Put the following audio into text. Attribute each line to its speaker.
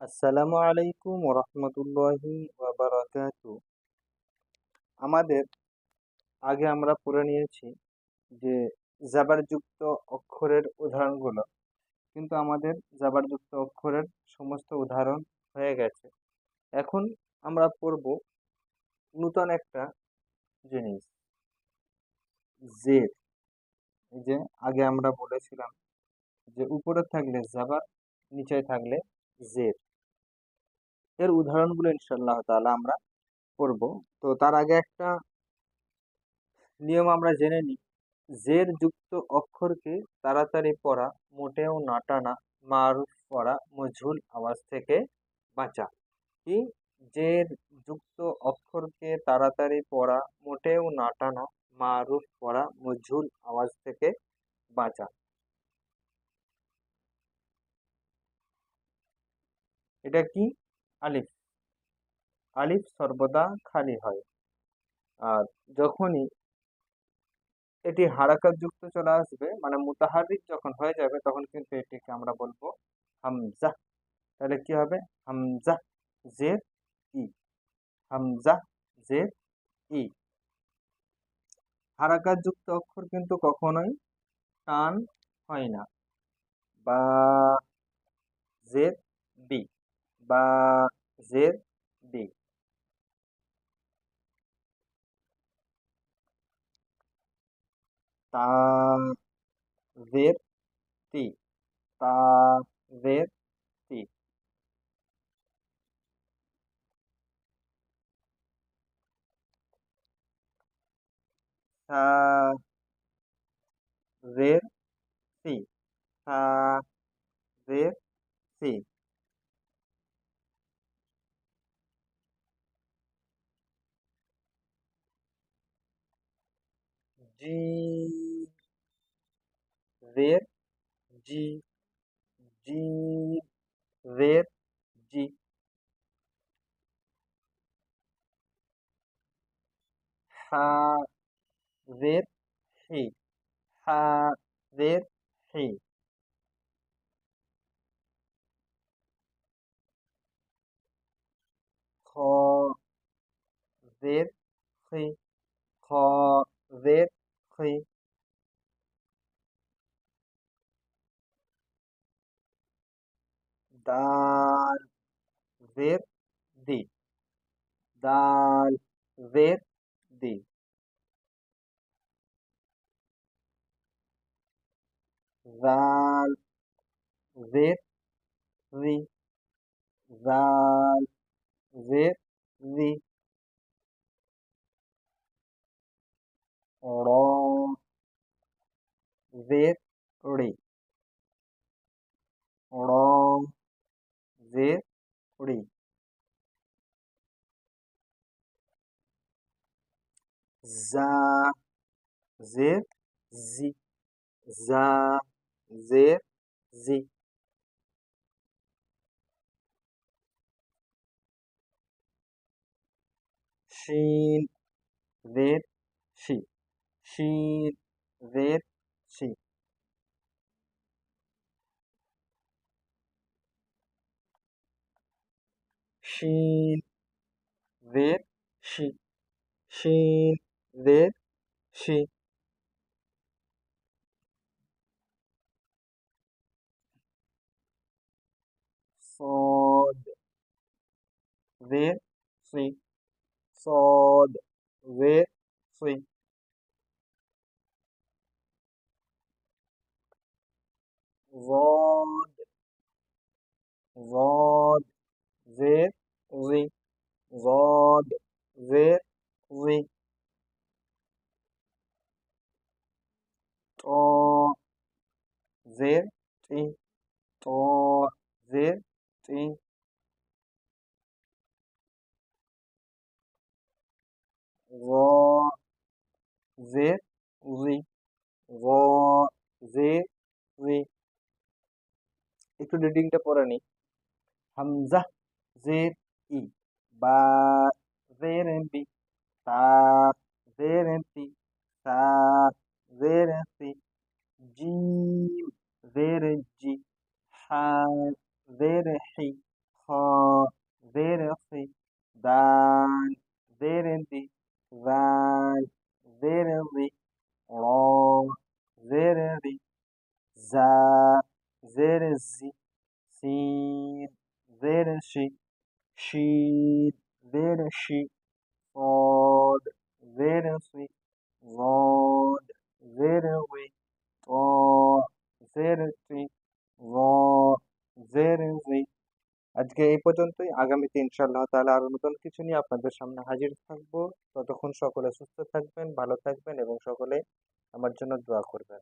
Speaker 1: আসসালামু আলাইকুম ওরহমতুল্লাহি ওয়াবারাকাতু। আমাদের আগে আমরা পড়ে নিয়েছি যে জাবারযুক্ত অক্ষরের উদাহরণগুলো, কিন্তু আমাদের জাবারযুক্ত অক্ষরের সমস্ত উদাহরণ হয়ে গেছে। এখন আমরা পড়ব নূতন একটা জিনিস, জের। এই যে আগে আমরা বলেছিলাম যে উপরে থাকলে জাবার, নিচে থাকলে জের। এর উদাহরণগুলো ইনশাআল্লাহ তাআলা আমরা পড়ব। তো তার আগে একটা নিয়ম আমরা জেনে নিই। জের যুক্ত অক্ষরকে তাড়াতাড়ি পড়া, মোটেও না টানা, মারুফ পড়া, মজহুল আওয়াজ থেকে বাঁচা। কি? জের যুক্ত অক্ষরকে তাড়াতাড়ি পড়া, মোটেও না টানা, মারুফ পড়া, মজহুল আওয়াজ থেকে বাঁচা। এটা কি? আলিফ। আলিফ সর্বদা খালি হয়। আর যখনই এটি হারাকাত যুক্ত চলে আসবে, মানে মুতাহারিক যখন হয়ে যাবে, তখন কিন্তু এটিকে আমরা বলবো হামজা। তাহলে কি হবে? হামজা জের ই। হামজা জের ই। হারাকাত যুক্ত অক্ষর কিন্তু কখনোই টান হয় না। বা জের বি। বা জের বি। তা জের তি। তা জের তি। সা জের সি। সা জের সি। জি জের জি। জি জের জি। হা জের হি। হা জের হি। খ জের খি। খ জের খি। দাল জের দি। দাল জের দি। জাল জের রি। জাল জের রি। র জের রি। র জের রি। জা জের জি। জা জের জি। শিন জের শি। শিন জের শি। শিন জের শি। শিন জের শি। صاد জের সি। صاد জের সি। ضاد ضاد زير ضي. ضاد زير ضي. طاء زير تي. طاء زير تي. ظاء زير ضي. ظاء زير ضي. একটু রিডিংটা পড়ে নি। হামজা জের ই। বা জের বি। তা জের তি। সা জের সি। জিম জের জি। হা জের হি। খ জেরে রি, জা জেরে জি, সিন জেরে শি, শিন জেরে শি, صاد زير صي، ضاد زير وي، طاء زير تي، ظا زير زي। আজকে এই পর্যন্তই। আগামীতে ইনশাআল্লাহ তাআলা আরো নতুন কিছু নিয়ে আপনাদের সামনে হাজির থাকবো। ততক্ষণ সকলে সুস্থ থাকবেন, ভালো থাকবেন এবং সকলে আমার জন্য দোয়া করবেন।